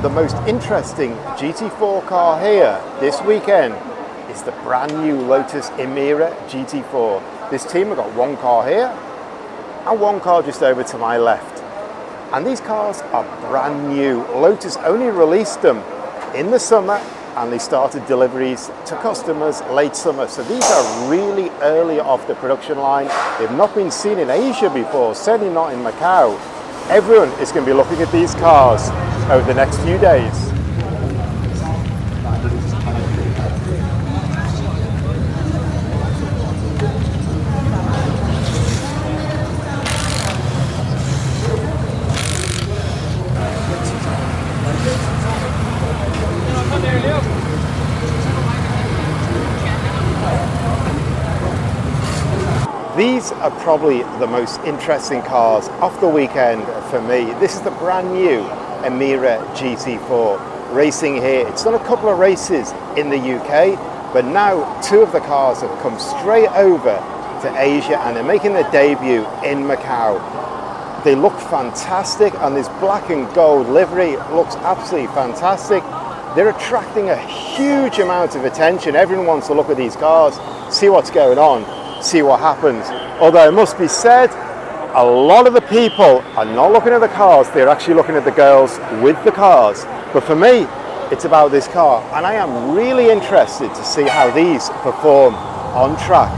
the most interesting GT4 car here this weekend is the brand new Lotus Emira GT4. This team have got one car here and one car just over to my left. And these cars are brand new. Lotus only released them in the summer and they started deliveries to customers late summer. So these are really early off the production line. They've not been seen in Asia before, certainly not in Macau. Everyone is going to be looking at these cars over the next few days. These are probably the most interesting cars of the weekend for me. This is the brand new Emira GT4 racing here. It's done a couple of races in the UK, but now two of the cars have come straight over to Asia and they're making their debut in Macau. They look fantastic and this black and gold livery looks absolutely fantastic. They're attracting a huge amount of attention. Everyone wants to look at these cars, see what's going on, see what happens. Although it must be said, a lot of the people are not looking at the cars, they're actually looking at the girls with the cars. But for me, it's about this car, and I am really interested to see how these perform on track.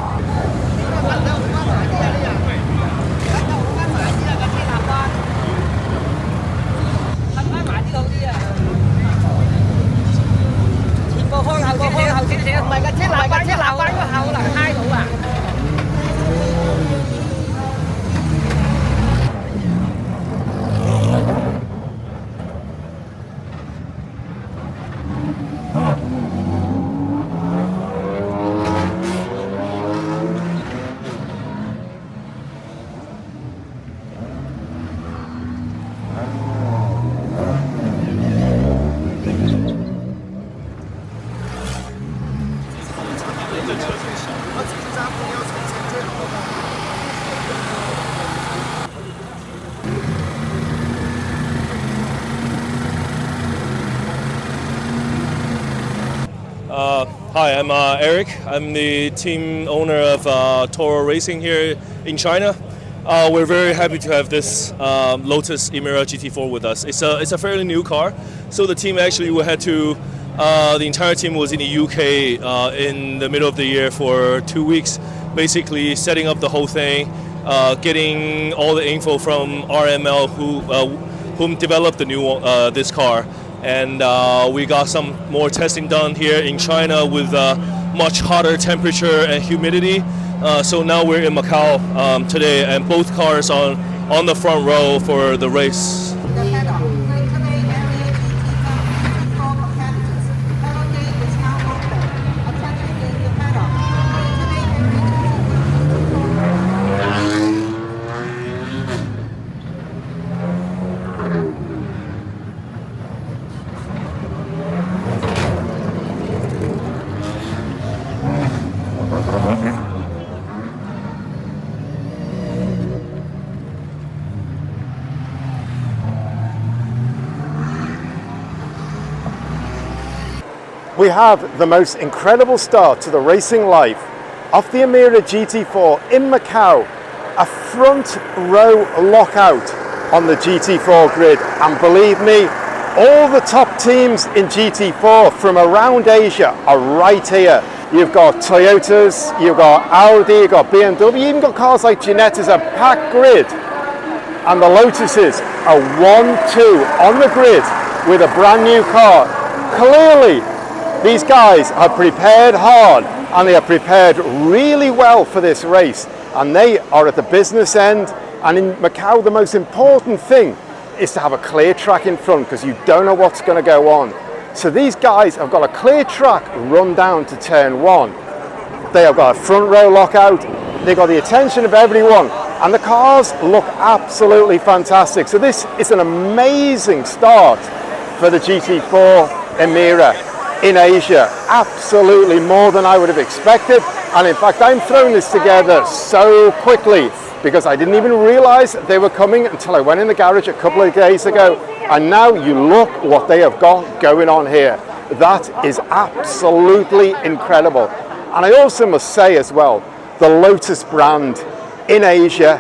Hi, I'm Eric. I'm the team owner of Toro Racing here in China. We're very happy to have this Lotus Emira GT4 with us. It's a fairly new car, so the team actually the entire team was in the UK in the middle of the year for 2 weeks, basically setting up the whole thing, getting all the info from RML whom developed the new this car. And we got some more testing done here in China with much hotter temperature and humidity. So now we're in Macau today, and both cars on the front row for the race. We have the most incredible start to the racing life of the Emira GT4 in Macau. A front row lockout on the GT4 grid, and believe me, all the top teams in GT4 from around Asia are right here. You've got Toyotas, you've got Audi, you've got BMW, you even got cars like Ginettas, a packed grid. And the Lotuses are 1-2 on the grid with a brand new car. Clearly, these guys are prepared hard and they are prepared really well for this race, and they are at the business end. And in Macau, the most important thing is to have a clear track in front because you don't know what's going to go on. So these guys have got a clear track run down to turn 1. They have got a front row lockout, they've got the attention of everyone, and the cars look absolutely fantastic. So this is an amazing start for the GT4 Emira in Asia. Absolutely more than I would have expected, and in fact I'm throwing this together so quickly because I didn't even realize they were coming until I went in the garage a couple of days ago. And now you look what they have got going on here. That is absolutely incredible. And I also must say as well, the Lotus brand in Asia,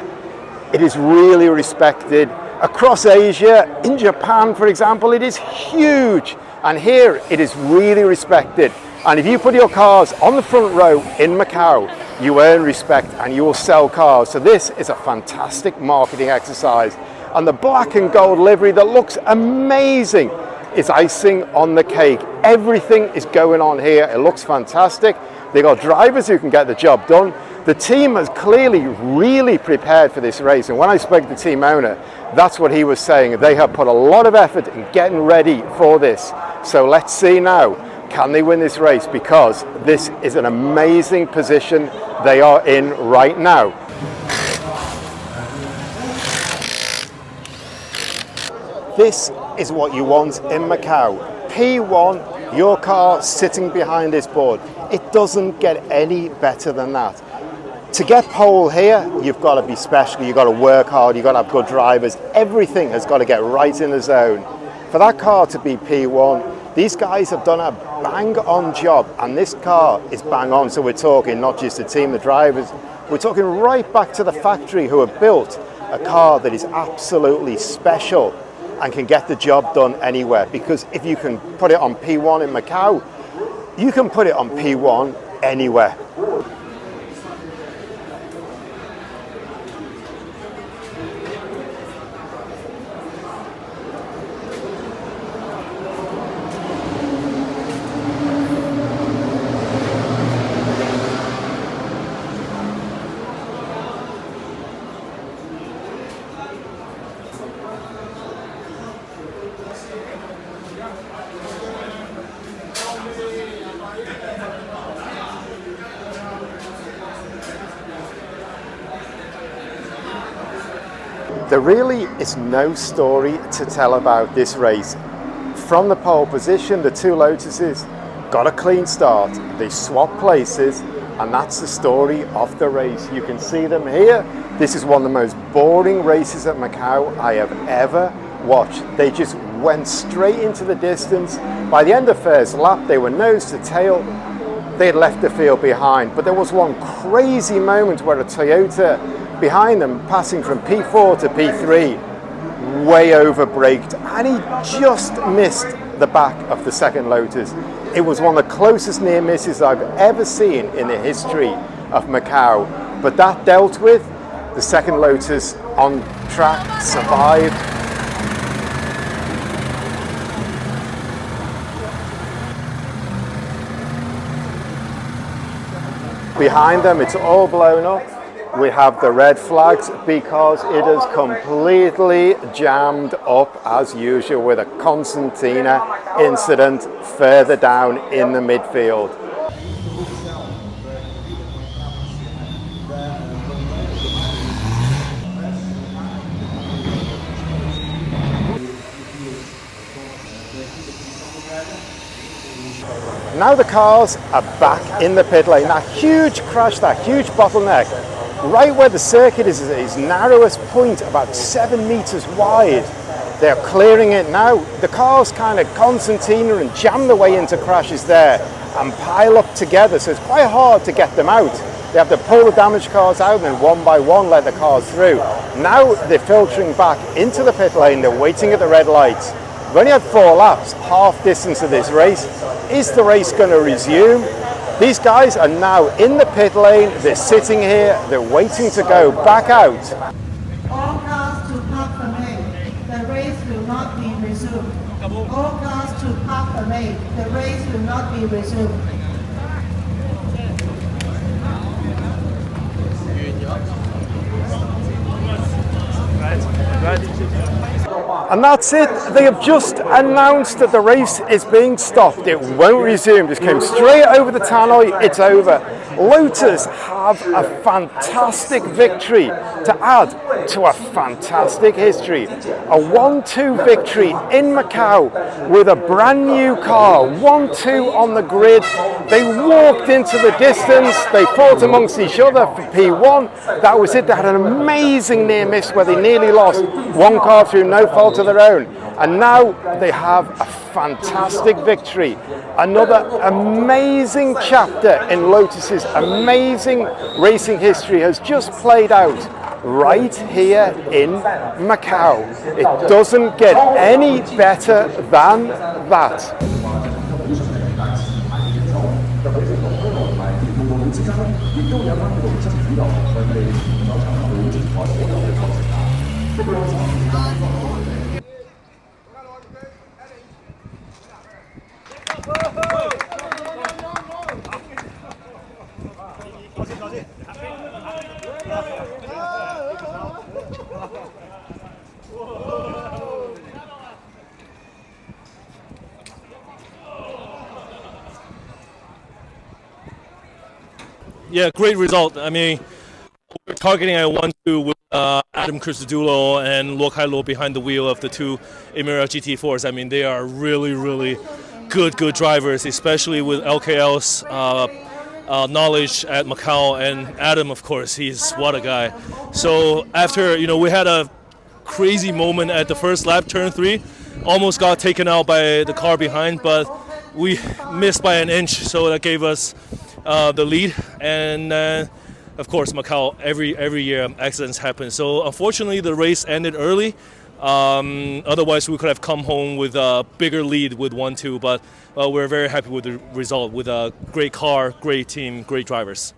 it is really respected. Across Asia, in Japan, for example, it is huge. And here it is really respected. And if you put your cars on the front row in Macau, you earn respect and you will sell cars. So this is a fantastic marketing exercise. And the black and gold livery that looks amazing is icing on the cake. Everything is going on here. It looks fantastic. They got drivers who can get the job done. The team has clearly really prepared for this race. And when I spoke to the team owner, that's what he was saying. They have put a lot of effort in getting ready for this. So let's see now, can they win this race? Because this is an amazing position they are in right now. This is what you want in Macau. P1, your car sitting behind this board. It doesn't get any better than that. To get pole here, you've got to be special, you've got to work hard, you've got to have good drivers. Everything has got to get right in the zone. For that car to be P1, these guys have done a bang-on job, and this car is bang on. So we're talking not just the team, the drivers, we're talking right back to the factory who have built a car that is absolutely special and can get the job done anywhere. Because if you can put it on P1 in Macau, you can put it on P1 anywhere. There really is no story to tell about this race. From the pole position, the two Lotuses got a clean start. They swapped places, and that's the story of the race. You can see them here. This is one of the most boring races at Macau I have ever watched. They just went straight into the distance. By the end of first lap, they were nose to tail. They had left the field behind, but there was one crazy moment where a Toyota behind them, passing from P4 to P3, way over braked, and he just missed the back of the second Lotus. It was one of the closest near misses I've ever seen in the history of Macau, but that dealt with. The second Lotus on track survived. Behind them, it's all blown up. We have the red flags because it is completely jammed up as usual with a concertina incident further down in the midfield. Now the cars are back in the pit lane. That huge crash, that huge bottleneck, right where the circuit is at its narrowest point, about 7 meters wide. They're clearing it now. The cars kind of concertina and jam their way into crashes there and pile up together, so it's quite hard to get them out. They have to pull the damaged cars out and then one by one let the cars through. Now they're filtering back into the pit lane. They're waiting at the red lights. We've only had 4 laps, half distance of this race. Is the race going to resume? These guys are now in the pit lane. They're sitting here. They're waiting to go back out. All cars to park parade. The race will not be resumed. All cars to park parade. The race will not be resumed. And that's it. They have just announced that the race is being stopped. It won't resume. Just came straight over the tannoy. It's over. Lotus have a fantastic victory to add to a fantastic history. A 1-2 victory in Macau with a brand new car, 1-2 on the grid. They walked into the distance, they fought amongst each other for P1. That was it. They had an amazing near miss where they nearly lost one car through no fault of their own. And now they have a fantastic victory. Another amazing chapter in Lotus's amazing racing history has just played out right here in Macau. It doesn't get any better than that. Yeah, great result. I mean, we're targeting at 1-2 with Adam Christodoulou and Lockout behind the wheel of the two Emira GT4s. I mean, they are really good drivers, especially with LKL's knowledge at Macau, and Adam, of course, he's what a guy. So after, we had a crazy moment at the first lap, turn 3, almost got taken out by the car behind, but we missed by an inch, so that gave us the lead. And of course, Macau, every year accidents happen. So unfortunately, the race ended early. Otherwise, we could have come home with a bigger lead with 1-2. But we're very happy with the result, with a great car, great team, great drivers.